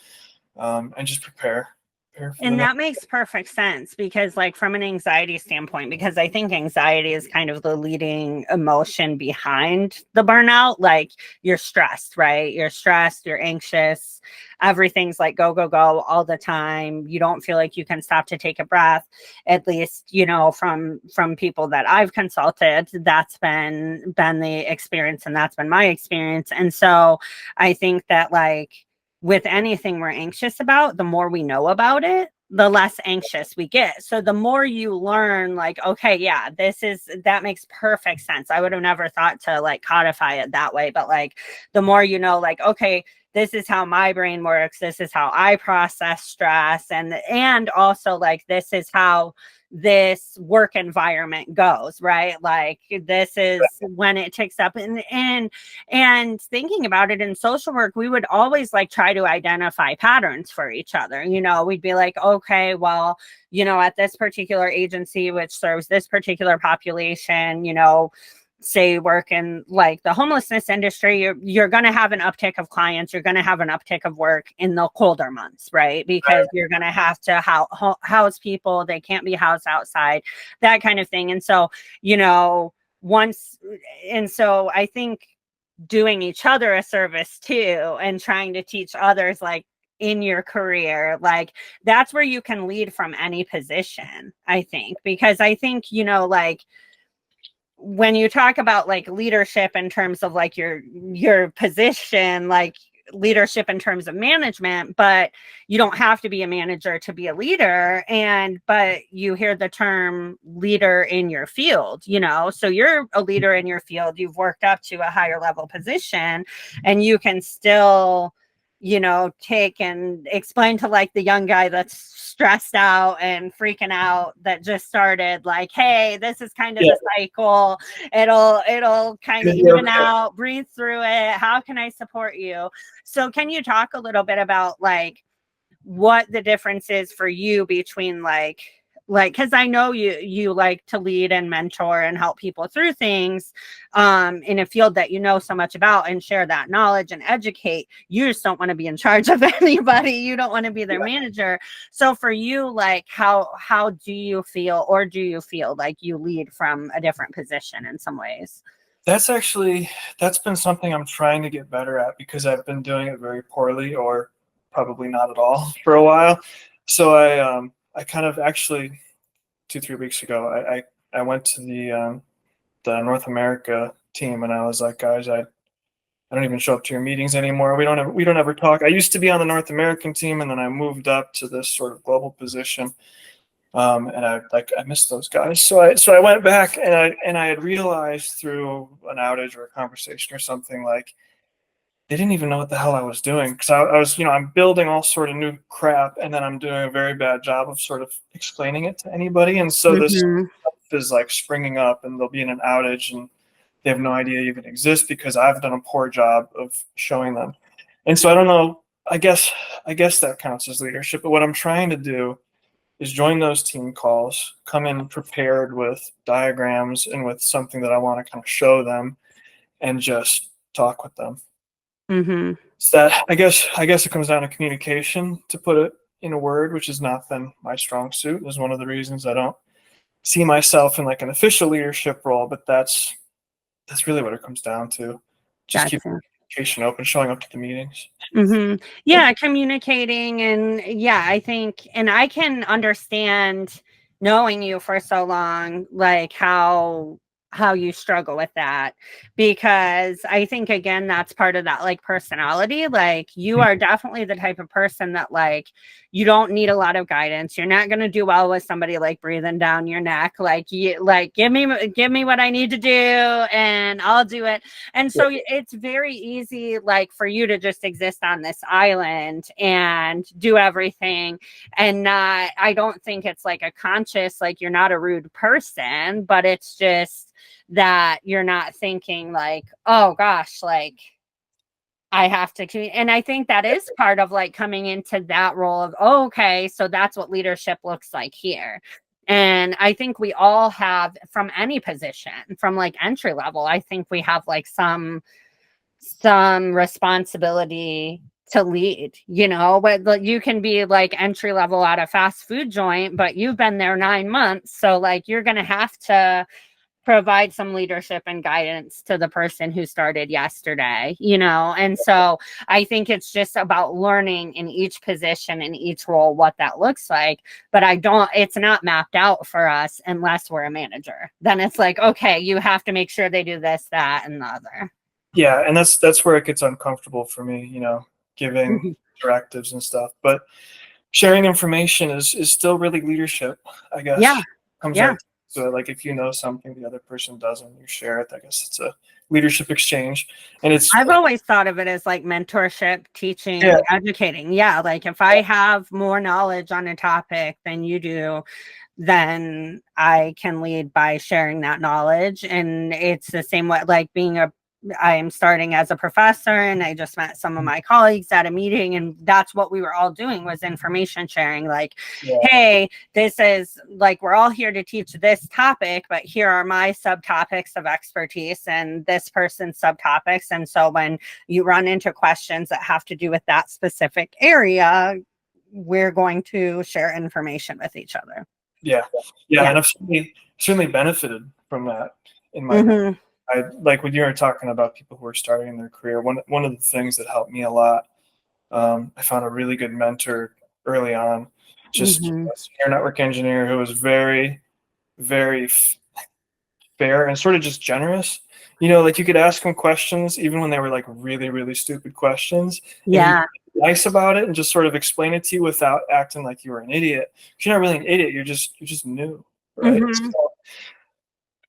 and just prepare for And that makes perfect sense, because, like, from an anxiety standpoint, because I think anxiety is kind of the leading emotion behind the burnout. Like, you're stressed, right? You're stressed, you're anxious, everything's like go, go, go all the time. You don't feel like you can stop to take a breath. At least, from people that I've consulted, that's been the experience, and that's been my experience. And so I think that, like, with anything we're anxious about, the more we know about it, the less anxious we get. So the more you learn, like, okay, yeah, that makes perfect sense. I would have never thought to like codify it that way. But like, the more like, okay, this is how my brain works. This is how I process stress. And also, like, this is how this work environment goes, right? Like, this is when it ticks up. And thinking about it in social work, we would always like try to identify patterns for each other. We'd be like, okay, well, at this particular agency, which serves this particular population, say work in like the homelessness industry, you're going to have an uptick of clients, you're going to have an uptick of work in the colder months, right? Because you're going to have to house people, they can't be housed outside, that kind of thing. And so, you know, so I think doing each other a service too, and trying to teach others, like in your career, like that's where you can lead from any position, I think, because I think, you know, like when you talk about like leadership in terms of like your position, like leadership in terms of management, but you don't have to be a manager to be a leader. But you hear the term leader in your field, you know, so you're a leader in your field, you've worked up to a higher level position, and you can still, you know, take and explain to like the young guy that's stressed out and freaking out that just started, like, hey, this is kind of the cycle, it'll kind of even out, breathe through it, how can I support you? So can you talk a little bit about like what the difference is for you between like because I know you like to lead and mentor and help people through things in a field that you know so much about, and share that knowledge and educate. You just don't want to be in charge of anybody, you don't want to be their manager. So for you, like how do you feel, or do you feel like you lead from a different position in some ways? That's been something I'm trying to get better at, because I've been doing it very poorly, or probably not at all, for a while. So I kind of actually 2-3 weeks ago, I went to the North America team, and I was like, guys, I don't even show up to your meetings anymore. We don't ever talk. I used to be on the North American team, and then I moved up to this sort of global position. And I miss those guys. So I went back, and I had realized through an outage or a conversation or something, like they didn't even know what the hell I was doing, because I was, you know, I'm building all sort of new crap, and then I'm doing a very bad job of sort of explaining it to anybody. And so this stuff is like springing up, and they'll be in an outage, and they have no idea you even exist, because I've done a poor job of showing them. And so I don't know, I guess that counts as leadership. But what I'm trying to do is join those team calls, come in prepared with diagrams and with something that I want to kind of show them, and just talk with them. So that I guess it comes down to communication, to put it in a word, which has not been my strong suit. Is one of the reasons I don't see myself in like an official leadership role, but that's really what it comes down to. Just keep communication open, showing up to the meetings. Yeah, communicating. And yeah, I think, and I can understand, knowing you for so long, like how you struggle with that, because I think, again, that's part of that like personality. Like you are definitely the type of person that like you don't need a lot of guidance. You're not going to do well with somebody like breathing down your neck, like you like give me what I need to do and I'll do it. And so it's very easy like for you to just exist on this island and do everything, and not, I don't think it's like a conscious, like you're not a rude person, but it's just that you're not thinking like, oh gosh, like I have to, and I think that is part of like coming into that role of, oh, okay, so that's what leadership looks like here. And I think we all have, from any position, from like entry level, I think we have like some responsibility to lead, you know, but you can be like entry level at a fast food joint, but you've been there 9 months. So like, you're going to have to provide some leadership and guidance to the person who started yesterday, you know? And so I think it's just about learning in each position, in each role, what that looks like. But it's not mapped out for us unless we're a manager. Then it's like, okay, you have to make sure they do this, that, and the other. Yeah. And that's where it gets uncomfortable for me, you know, giving directives and stuff. But sharing information is still really leadership, I guess. Yeah. Right. So like if you know something the other person doesn't, you share it. I guess it's a leadership exchange. And I've always thought of it as like mentorship, teaching, educating. Yeah. Like if I have more knowledge on a topic than you do, then I can lead by sharing that knowledge. And it's the same way, like being I'm starting as a professor, and I just met some of my colleagues at a meeting, and that's what we were all doing, was information sharing. Like, hey, this is like, we're all here to teach this topic, but here are my subtopics of expertise and this person's subtopics. And so when you run into questions that have to do with that specific area, we're going to share information with each other. Yeah. And I've certainly benefited from that in my I like when you were talking about people who are starting in their career. One of the things that helped me a lot, I found a really good mentor early on, just a senior network engineer who was very, very fair and sort of just generous. You know, like you could ask him questions even when they were like really, really stupid questions. Yeah. And he'd be nice about it and just sort of explain it to you without acting like you were an idiot. Because you're not really an idiot. You're just new, right? So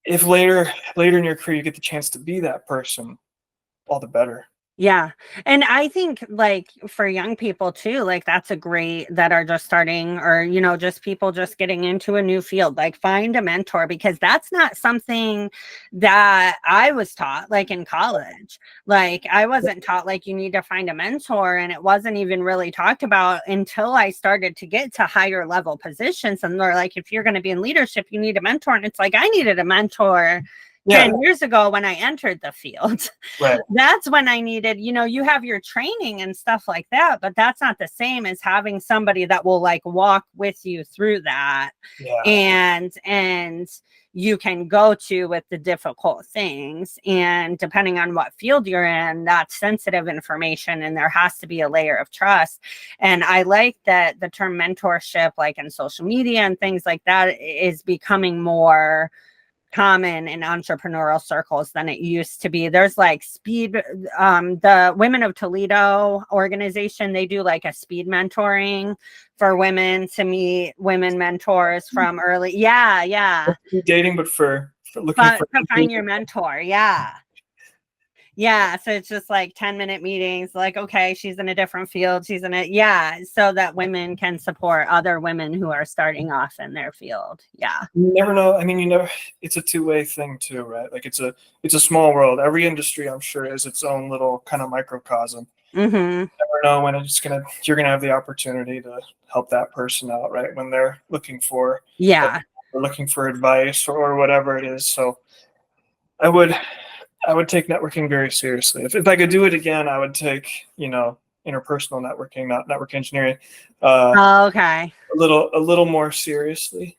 if later in your career you get the chance to be that person, all the better. Yeah. And I think, like, for young people too, like, that's a great, that are just starting, or, you know, just people just getting into a new field, like, find a mentor, because that's not something that I was taught, like, in college. Like, I wasn't taught, like, you need to find a mentor, and it wasn't even really talked about until I started to get to higher level positions. And they're like, if you're going to be in leadership, you need a mentor. And it's like, I needed a mentor 10 years ago when I entered the field. Right. That's when I needed, you know, you have your training and stuff like that, but that's not the same as having somebody that will like walk with you through that. And you can go to with the difficult things. And depending on what field you're in, that's sensitive information, and there has to be a layer of trust. And I like that the term mentorship, like in social media and things like that, is becoming more common in entrepreneurial circles than it used to be. There's like speed, the Women of Toledo organization, they do like a speed mentoring for women to meet women mentors from early. Dating, but for looking for to find your mentor. Yeah, so it's just like 10-minute meetings, like, okay, she's in a different field, she's in it, so that women can support other women who are starting off in their field. You never know. I mean, it's a two-way thing too, right? Like it's a small world. Every industry, I'm sure, is its own little kind of microcosm. You never know when you're gonna have the opportunity to help that person out, right? When they're looking for advice or whatever it is. So I would take networking very seriously. If I could do it again, I would take, interpersonal networking, not network engineering, okay. a little more seriously.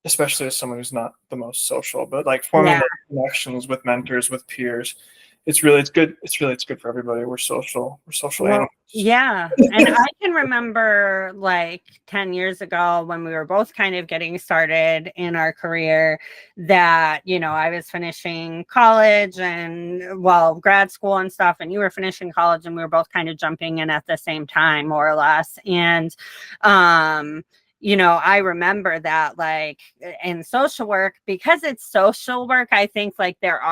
Especially as someone who's not the most social, but like forming those connections with mentors, with peers. It's good. It's good for everybody. We're social animals. Yeah. And I can remember like 10 years ago when we were both kind of getting started in our career that, I was finishing college and grad school and stuff, and you were finishing college, and we were both kind of jumping in at the same time, more or less. And, I remember that, like, in social work, because it's social work, I think like there is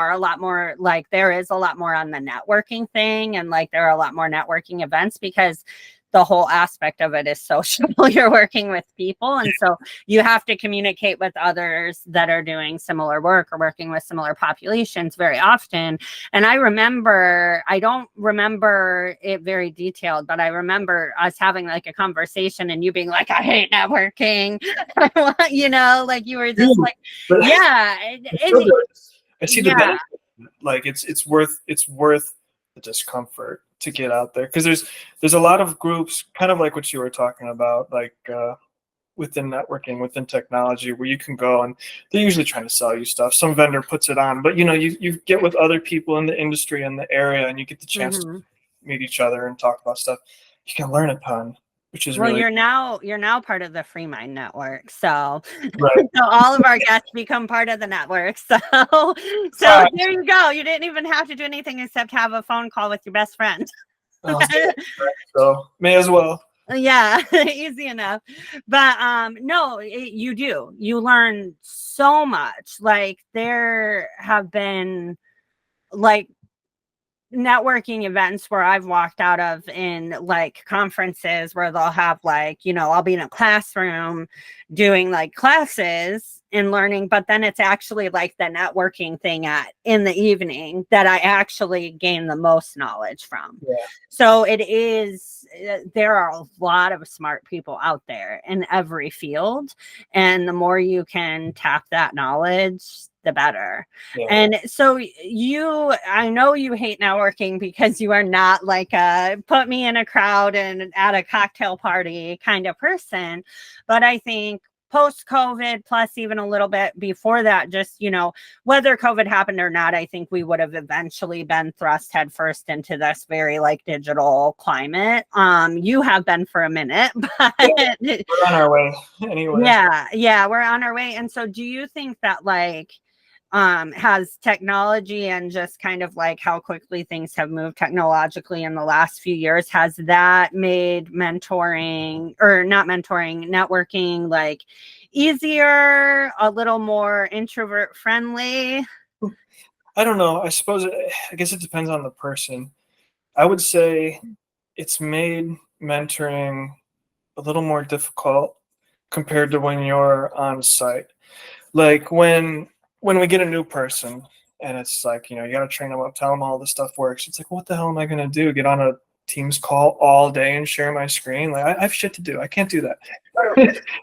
a lot more on the networking thing, and like there are a lot more networking events, because the whole aspect of it is social. You're working with people, and so you have to communicate with others that are doing similar work or working with similar populations very often. And I don't remember it very detailed, but I remember us having like a conversation and you being like, I hate networking. Like you were just like, I see the benefit. Like it's worth the discomfort to get out there, because there's a lot of groups, kind of like what you were talking about, like within networking, within technology, where you can go and they're usually trying to sell you stuff. Some vendor puts it on, but you get with other people in the industry, in the area, and you get the chance to meet each other and talk about stuff. You can learn a ton, which is really you're now part of the Free Mind Network, so so all of our guests become part of the network. So there you go. You didn't even have to do anything except have a phone call with your best friend. So may as well. Yeah, easy enough. But no, you learn so much. Like, there have been like networking events where I've walked out of, in like conferences where they'll have like, I'll be in a classroom doing like classes, in learning, but then it's actually like the networking thing in the evening that I actually gain the most knowledge from. Yeah. So it is, there are a lot of smart people out there in every field. And the more you can tap that knowledge, the better. Yeah. And so I know you hate networking because you are not like a put me in a crowd and at a cocktail party kind of person. But I think post-COVID, plus even a little bit before that, just, whether COVID happened or not, I think we would have eventually been thrust headfirst into this very like digital climate. You have been for a minute, but we're on our way anyway. Yeah, we're on our way. And so do you think that like has technology and just kind of like how quickly things have moved technologically in the last few years, has that made networking like easier, a little more introvert friendly? I don't know. I guess it depends on the person. I would say it's made mentoring a little more difficult compared to when you're on site. Like when we get a new person and it's like, you got to train them up, tell them all this stuff works. It's like, what the hell am I going to do? Get on a Teams call all day and share my screen? Like I have shit to do. I can't do that.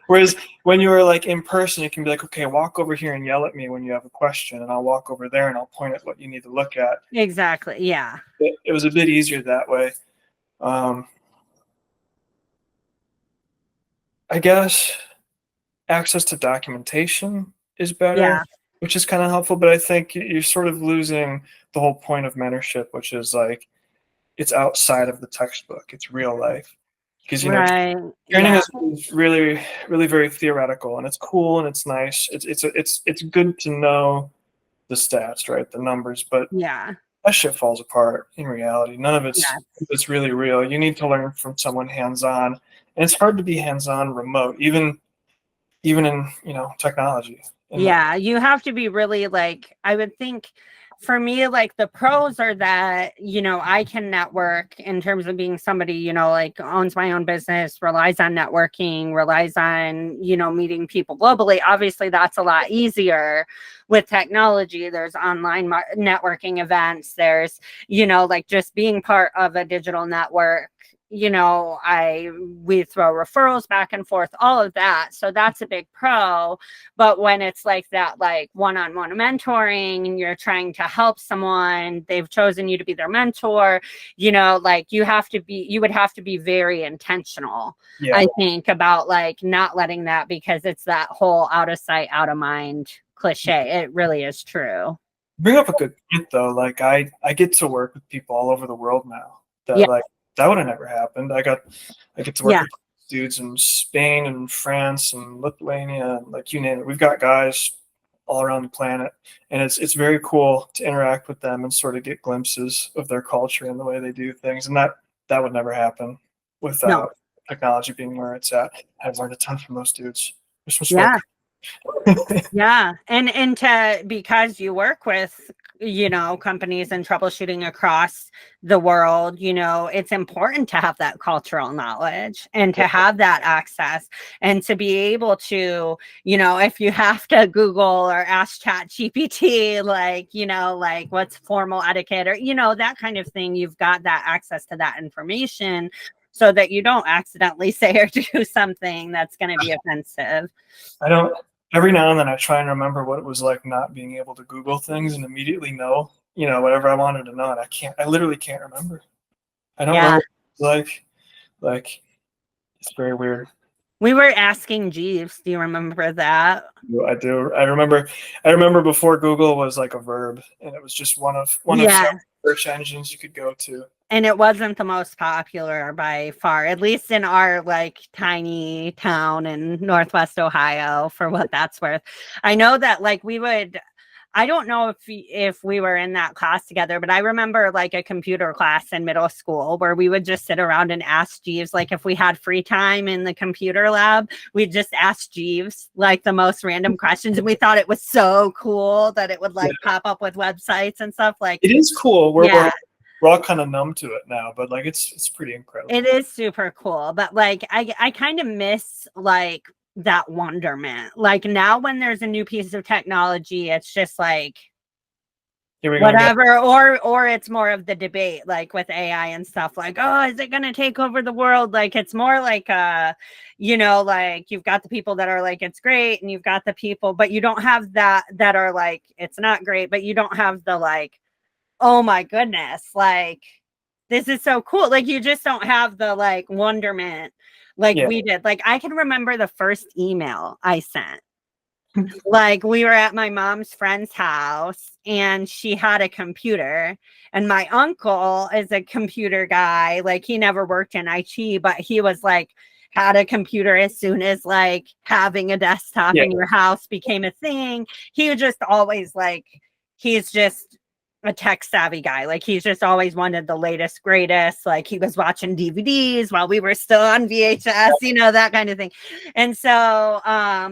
Whereas when you're like in person, you can be like, okay, walk over here and yell at me when you have a question, and I'll walk over there and I'll point at what you need to look at. Exactly. Yeah. It was a bit easier that way. I guess access to documentation is better, which is kind of helpful, but I think you're sort of losing the whole point of mentorship, which is like it's outside of the textbook, it's real life. Because training is really, really very theoretical, and it's cool and it's nice. It's good to know the stats, right? The numbers, but that shit falls apart in reality. None of it's really real. You need to learn from someone hands-on, and it's hard to be hands-on remote, even in technology. You have to be really like, I would think for me, like the pros are that, I can network in terms of being somebody, like owns my own business, relies on networking, relies on, meeting people globally. Obviously, that's a lot easier with technology. There's online networking events. There's, like just being part of a digital network. We throw referrals back and forth, all of that. So that's a big pro. But when it's like that, like one-on-one mentoring, and you're trying to help someone, they've chosen you to be their mentor, like you would have to be very intentional, I think, about like not letting that, because it's that whole out of sight, out of mind cliche. It really is true. Bring up a good point though. Like I get to work with people all over the world now that would have never happened. I get to work with dudes in Spain and France and Lithuania, and like you name it. We've got guys all around the planet, and it's very cool to interact with them and sort of get glimpses of their culture and the way they do things. And that would never happen without technology being where it's at. I've learned a ton from those dudes. And because you work with companies and troubleshooting across the world, it's important to have that cultural knowledge and to have that access, and to be able to, if you have to Google or ask Chat GPT, like what's formal etiquette, or that kind of thing, you've got that access to that information, so that you don't accidentally say or do something that's going to be offensive. Every now and then I try and remember what it was like not being able to Google things and immediately know, whatever I wanted to know. And I literally can't remember. I don't know what it's like, it's very weird. We were asking Jeeves. Do you remember that? I do. I remember before Google was like a verb, and it was just one of several search engines you could go to. And it wasn't the most popular by far, at least in our like tiny town in Northwest Ohio, for what that's worth. I know that like I don't know if we were in that class together, but I remember like a computer class in middle school where we would just sit around and ask Jeeves, like if we had free time in the computer lab, we'd just ask Jeeves like the most random questions. And we thought it was so cool that it would like pop up with websites and stuff. Like it is cool. We're all kind of numb to it now, but like it's pretty incredible. It is super cool, but like I kind of miss like that wonderment. Like now when there's a new piece of technology, it's just like Here we go again. whatever, or it's more of the debate, like with AI and stuff, like, oh, is it going to take over the world? Like it's more like like you've got the people that are like it's great, and you've got the people, but you don't have that are like it's not great, but you don't have the like, oh my goodness, like this is so cool. Like you just don't have the like wonderment like we did. Like I can remember the first email I sent. Like we were at my mom's friend's house and she had a computer, and my uncle is a computer guy. Like he never worked in IT, but he was like had a computer as soon as like having a desktop in your house became a thing. He was just always like, he's just a tech savvy guy. Like he's just always wanted the latest, greatest. Like he was watching DVDs while we were still on VHS, that kind of thing. And so,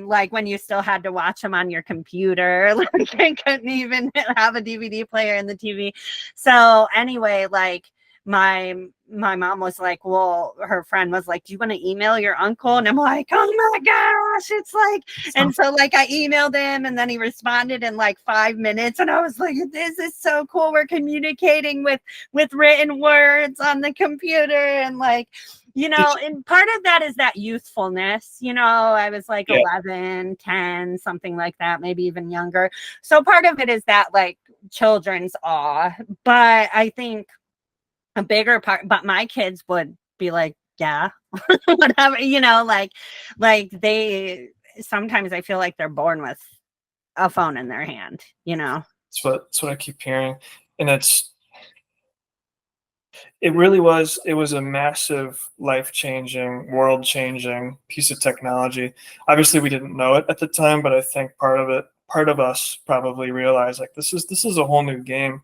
like when you still had to watch them on your computer, like I couldn't even have a DVD player in the TV. So anyway, like my mom was like, well, her friend was like, do you want to email your uncle? And I'm like, oh my gosh, it's like, and so like I emailed him, and then he responded in like 5 minutes, and I was like, this is so cool. We're communicating with written words on the computer, and like, and part of that is that youthfulness. I was like 11, 10, something like that, maybe even younger. So part of it is that like children's awe, but I think a bigger part, but my kids would be like, yeah, whatever, like they, sometimes I feel like they're born with a phone in their hand. That's what I keep hearing. And it was a massive, life-changing, world-changing piece of technology. Obviously we didn't know it at the time, but I think part of us probably realized like this is a whole new game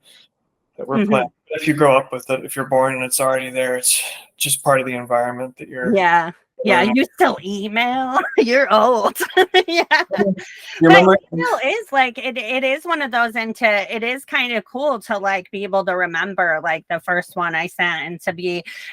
that we're playing. If you grow up with it, if you're born and it's already there, it's just part of the environment that you're. Yeah. You still email. You're old. Yeah. You remember? But it still is like it is one of those, and it is kind of cool to like be able to remember like the first one I sent,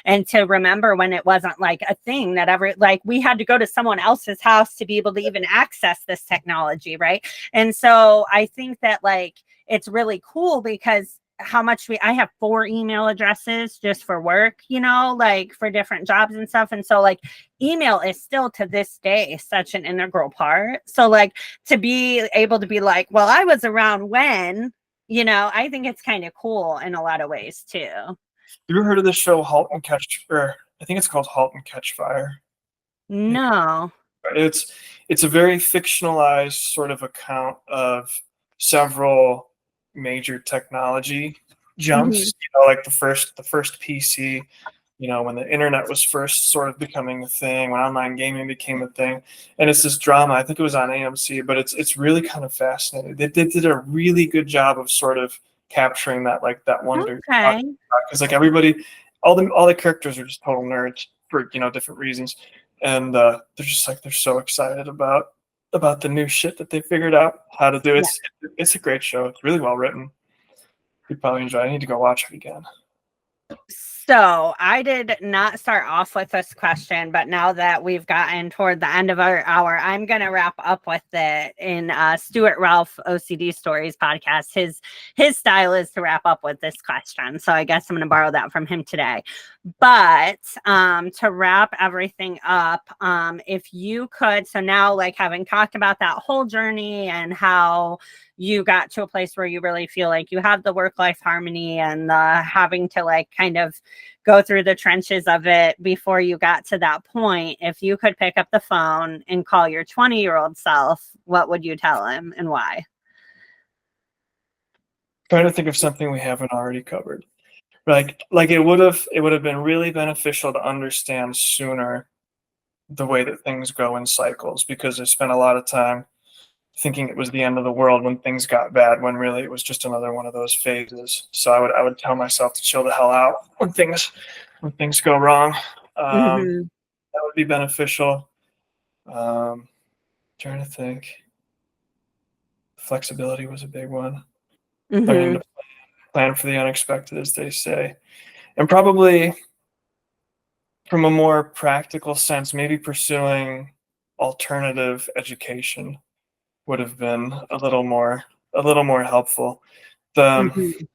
and to remember when it wasn't like a thing that ever, like we had to go to someone else's house to be able to even access this technology, right? And so I think that like it's really cool because I have 4 email addresses just for work, like for different jobs and stuff. And so like email is still to this day such an integral part. So like to be able to be like, well, I was around when, I think it's kind of cool in a lot of ways too. Have you ever heard of the show Halt and Catch, or I think it's called Halt and Catch Fire? No. It's a very fictionalized sort of account of several major technology jumps, like the first PC, when the internet was first sort of becoming a thing, when online gaming became a thing. And it's this drama, I think it was on AMC, but it's really kind of fascinating. They did a really good job of sort of capturing that, like that wonder. Okay. Because like everybody, all the characters are just total nerds for different reasons, and they're just like they're so excited about the new shit that they figured out how to do. It's a great show. It's really well written. You'd probably enjoy it. I need to go watch it again. So I did not start off with this question, but now that we've gotten toward the end of our hour, I'm going to wrap up with it in Stuart Ralph OCD Stories podcast. His style is to wrap up with this question. So I guess I'm going to borrow that from him today. But to wrap everything up, if you could, so now like having talked about that whole journey and how you got to a place where you really feel like you have the work-life harmony and having to like kind of go through the trenches of it before you got to that point, if you could pick up the phone and call your 20-year-old self, what would you tell him and why? Trying to think of something we haven't already covered. Like it would have been really beneficial to understand sooner the way that things go in cycles, because I spent a lot of time thinking it was the end of the world when things got bad, when really it was just another one of those phases. So I would tell myself to chill the hell out when things go wrong. That would be beneficial. Trying to think. Flexibility was a big one. Learning to plan for the unexpected, as they say. And probably from a more practical sense, maybe pursuing alternative education would have been a little more helpful. The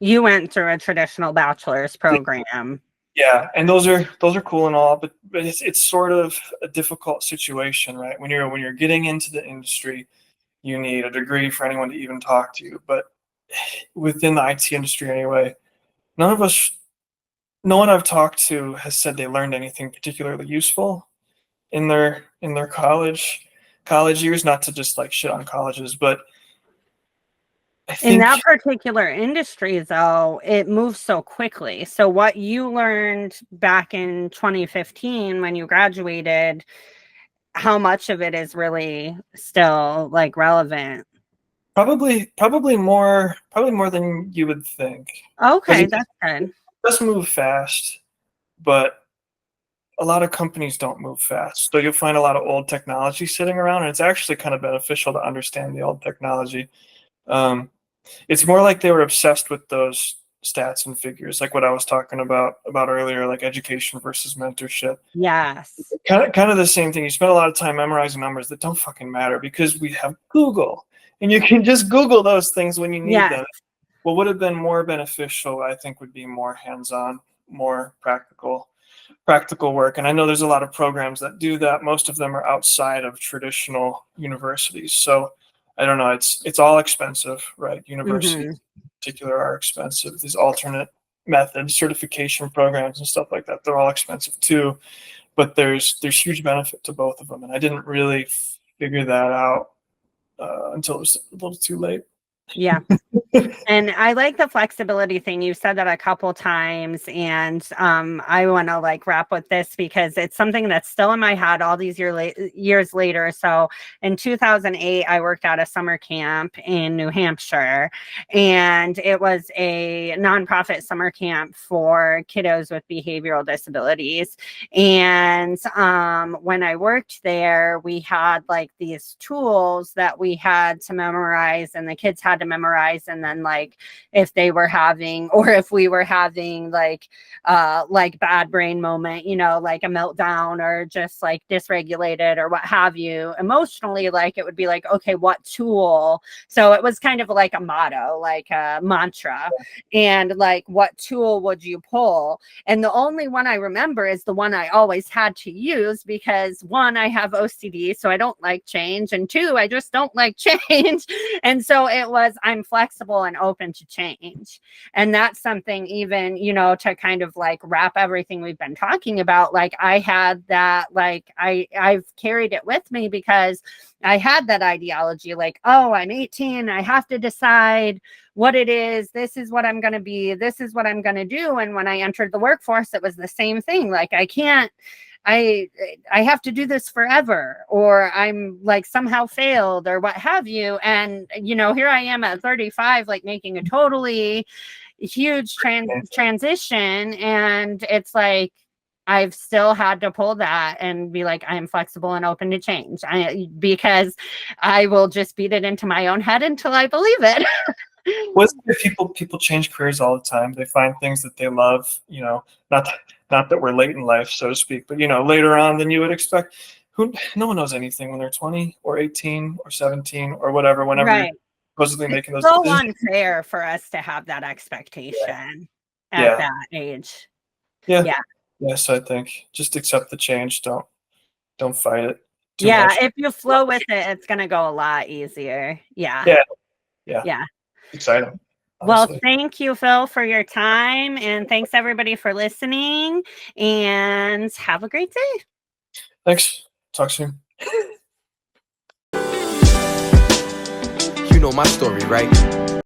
You went through a traditional bachelor's program. Yeah, and those are cool and all, but it's sort of a difficult situation, right? When you're getting into the industry, you need a degree for anyone to even talk to you. But within the IT industry anyway, no one I've talked to has said they learned anything particularly useful in their college years. Not to just like shit on colleges, but I In think that particular industry, though, it moves so quickly. So what you learned back in 2015 when you graduated, how much of it is really still like relevant? probably more than you would think, because Okay, it that's good. does move fast, but a lot of companies don't move fast. So you'll find a lot of old technology sitting around, and it's actually kind of beneficial to understand the old technology. Um, it's more like they were obsessed with those stats and figures, like what I was talking about earlier, like education versus mentorship. Yes. Kind of the same thing. You spend a lot of time memorizing numbers that don't fucking matter because we have Google, and you can just Google those things when you need Yes. them. What would have been more beneficial, I think, would be more hands-on, more practical work. And I know there's a lot of programs that do that. Most of them are outside of traditional universities. So I don't know, it's all expensive, right? Universities in particular are expensive. These alternate methods, certification programs and stuff like that, they're all expensive too. But there's huge benefit to both of them. And I didn't really figure that out until it was a little too late. Yeah. And I like the flexibility thing. You said that a couple times, and I want to like wrap with this because it's something that's still in my head all these years later. So in 2008, I worked at a summer camp in New Hampshire, and it was a nonprofit summer camp for kiddos with behavioral disabilities. And when I worked there, we had like these tools that we had to memorize, and the kids had to memorize, and then like if they were having, or if we were having like bad brain moment, you know, like a meltdown or just like dysregulated or what have you emotionally, like it would be like, okay, what tool? So it was kind of like a motto, like a mantra, and like what tool would you pull? And the only one I remember is the one I always had to use because one, I have OCD, so I don't like change, and two, I just don't like change. And so it was, I'm flexible and open to change. And that's something, even, you know, to kind of like wrap everything we've been talking about, like I had that, like I've carried it with me because I had that ideology, like, oh, I'm 18, I have to decide what it is. This is what I'm going to be. This is what I'm going to do. And when I entered the workforce, it was the same thing. Like, I have to do this forever, or I'm like somehow failed or what have you. And, you know, here I am at 35, like making a totally huge transition. And it's like, I've still had to pull that and be like, I'm flexible and open to change, because I will just beat it into my own head until I believe it. People change careers all the time. They find things that they love, you know, not that we're late in life, so to speak, but you know, later on than you would expect. No one knows anything when they're 20 or 18 or 17 or whatever, whenever Right. you're supposedly making those So decisions. unfair for us to have that expectation at Yeah. that age. Yeah. Yeah. Yes, I think just accept the change. Don't fight it too Yeah. much. If you flow with it, it's going to go a lot easier. Yeah. Yeah. Yeah. Yeah. Exciting. Well, Honestly. thank you, Phil, for your time. And thanks everybody for listening, and have a great day. Thanks. Talk soon. You know my story, right?